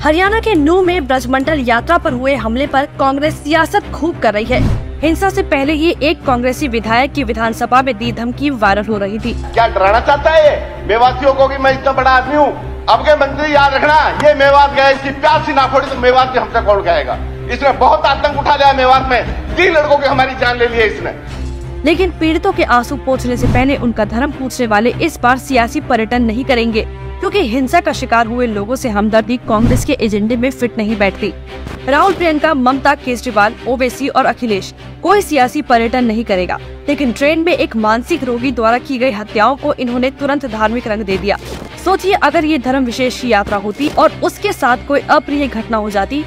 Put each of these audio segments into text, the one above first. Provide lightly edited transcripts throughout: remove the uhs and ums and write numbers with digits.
हरियाणा के नूह में ब्रजमंडल यात्रा पर हुए हमले पर कांग्रेस सियासत खूब कर रही है। हिंसा से पहले ही एक कांग्रेसी विधायक की विधानसभा में दी धमकी वायरल हो रही थी। क्या डराना चाहता है ये मेवातियों को कि मैं इतना बड़ा आदमी हूँ? अब के मंत्री याद रखना, ये मेवात गया, इसकी प्यार सी ना फोड़ी तो मेवात के हमसे कौन कहेगा? इसने बहुत आतंक उठा लिया मेवात में, 3 लड़कों की हमारी जान ले ली है इसने। लेकिन पीड़ितों के आंसू पोंछने से पहले उनका धर्म पूछने वाले इस बार सियासी पर्यटन नहीं करेंगे, क्योंकि हिंसा का शिकार हुए लोगों से हमदर्दी कांग्रेस के एजेंडे में फिट नहीं बैठती। राहुल, प्रियंका, ममता, केजरीवाल, ओवैसी और अखिलेश कोई सियासी पर्यटन नहीं करेगा, लेकिन ट्रेन में एक मानसिक रोगी द्वारा की गई हत्याओं को इन्होंने तुरंत धार्मिक रंग दे दिया। सोचिए, अगर ये धर्म विशेष की यात्रा होती और उसके साथ कोई अप्रिय घटना हो जाती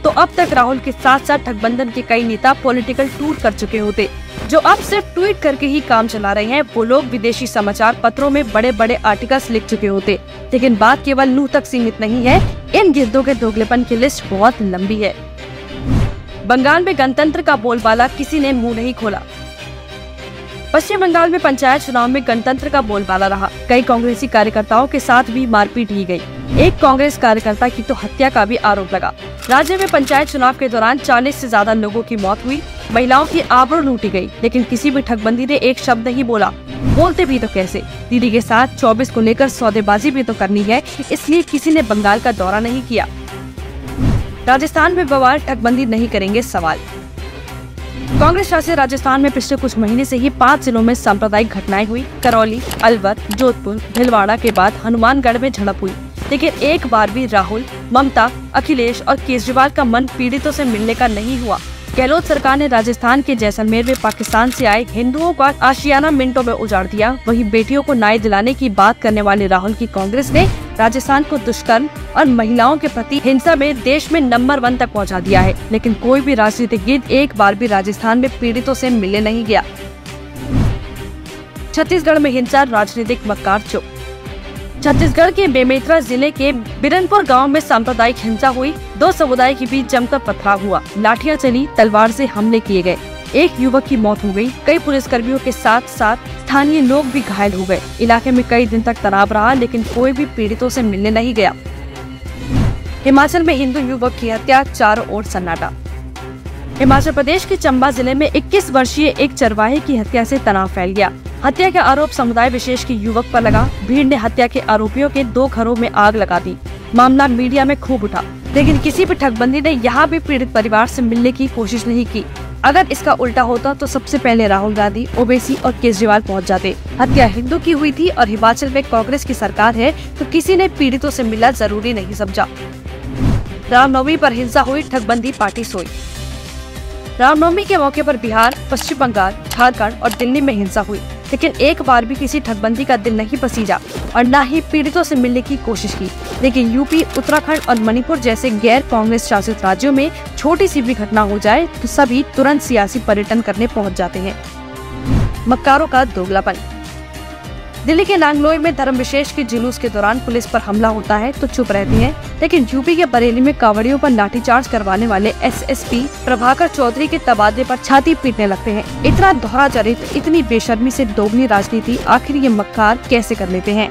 तो अब तक राहुल के साथ साथ गठबंधन के कई नेता पॉलिटिकल टूर कर चुके होते। जो अब सिर्फ ट्वीट करके ही काम चला रहे हैं, वो लोग विदेशी समाचार पत्रों में बड़े बड़े आर्टिकल्स लिख चुके होते। लेकिन बात केवल नूह तक सीमित नहीं है, इन गिरदों के दोगलेपन की लिस्ट बहुत लंबी है। बंगाल में गणतंत्र का बोलबाला, किसी ने मुंह नहीं खोला। पश्चिम बंगाल में पंचायत चुनाव में गणतंत्र का बोलबाला रहा। कई कांग्रेसी कार्यकर्ताओं के साथ भी मारपीट की गई। एक कांग्रेस कार्यकर्ता की तो हत्या का भी आरोप लगा। राज्य में पंचायत चुनाव के दौरान 40 से ज्यादा लोगों की मौत हुई, महिलाओं की आबरू लूटी गई, लेकिन किसी भी ठगबंदी ने एक शब्द नहीं बोला। बोलते भी तो कैसे? दीदी के साथ 24 को लेकर सौदेबाजी भी तो करनी है, इसलिए किसी ने बंगाल का दौरा नहीं किया। राजस्थान में बवाल, ठगबंदी नहीं करेंगे सवाल। कांग्रेस शासित राजस्थान में पिछले कुछ महीने से ही 5 जिलों में सांप्रदायिक घटनाएं हुई। करौली, अलवर, जोधपुर, भीलवाड़ा के बाद हनुमानगढ़ में झड़प हुई, लेकिन एक बार भी राहुल, ममता, अखिलेश और केजरीवाल का मन पीड़ितों से मिलने का नहीं हुआ। गहलोत सरकार ने राजस्थान के जैसलमेर में पाकिस्तान से आए हिंदुओं का आशियाना मिनटों में उजाड़ दिया। वहीं बेटियों को न्याय दिलाने की बात करने वाले राहुल की कांग्रेस ने राजस्थान को दुष्कर्म और महिलाओं के प्रति हिंसा में देश में नंबर 1 तक पहुंचा दिया है। लेकिन कोई भी राजनीतिज्ञ एक बार भी राजस्थान में पीड़ितों से मिलने नहीं गया। छत्तीसगढ़ में हिंसा, राजनीतिक मक्कार चुप। छत्तीसगढ़ के बेमेतरा जिले के बिरनपुर गांव में सांप्रदायिक हिंसा हुई। 2 समुदाय के बीच जमकर पथराव हुआ, लाठियां चली, तलवार से हमले किए गए। एक युवक की मौत हो गई। कई पुलिसकर्मियों के साथ साथ स्थानीय लोग भी घायल हो गए। इलाके में कई दिन तक तनाव रहा, लेकिन कोई भी पीड़ितों से मिलने नहीं गया। हिमाचल में हिंदू युवक की हत्या, चारों ओर सन्नाटा। हिमाचल प्रदेश के चंबा जिले में 21 वर्षीय एक चरवाहे की हत्या से तनाव फैल गया। हत्या का आरोप समुदाय विशेष के युवक पर लगा। भीड़ ने हत्या के आरोपियों के 2 घरों में आग लगा दी। मामला मीडिया में खूब उठा, लेकिन किसी भी ठगबंदी ने यहाँ भी पीड़ित परिवार से मिलने की कोशिश नहीं की। अगर इसका उल्टा होता तो सबसे पहले राहुल गांधी, ओवैसी और केजरीवाल पहुँच जाते। हत्या हिंदू की हुई थी और हिमाचल में कांग्रेस की सरकार है, तो किसी ने पीड़ितों से मिलना जरूरी नहीं समझा। रामनवमी पर हिंसा हुई, ठगबंदी पार्टी सोई। रामनवमी के मौके पर बिहार, पश्चिम बंगाल, झारखंड और दिल्ली में हिंसा हुई, लेकिन एक बार भी किसी ठगबंदी का दिल नहीं पसीजा और न ही पीड़ितों से मिलने की कोशिश की। लेकिन यूपी, उत्तराखंड और मणिपुर जैसे गैर कांग्रेस शासित राज्यों में छोटी सी भी घटना हो जाए तो सभी तुरंत सियासी पर्यटन करने पहुंच जाते हैं। मक्कारों का दोगलापन। दिल्ली के नांगलोई में धर्म विशेष के जुलूस के दौरान पुलिस पर हमला होता है तो चुप रहती है, लेकिन यूपी के बरेली में कांवड़ियों पर लाठीचार्ज करवाने वाले एसएसपी प्रभाकर चौधरी के तबादले पर छाती पीटने लगते हैं। इतना दोहरा चरित्र, इतनी बेशर्मी से दोगुनी राजनीति, आखिर ये मक्कार कैसे कर लेते हैं?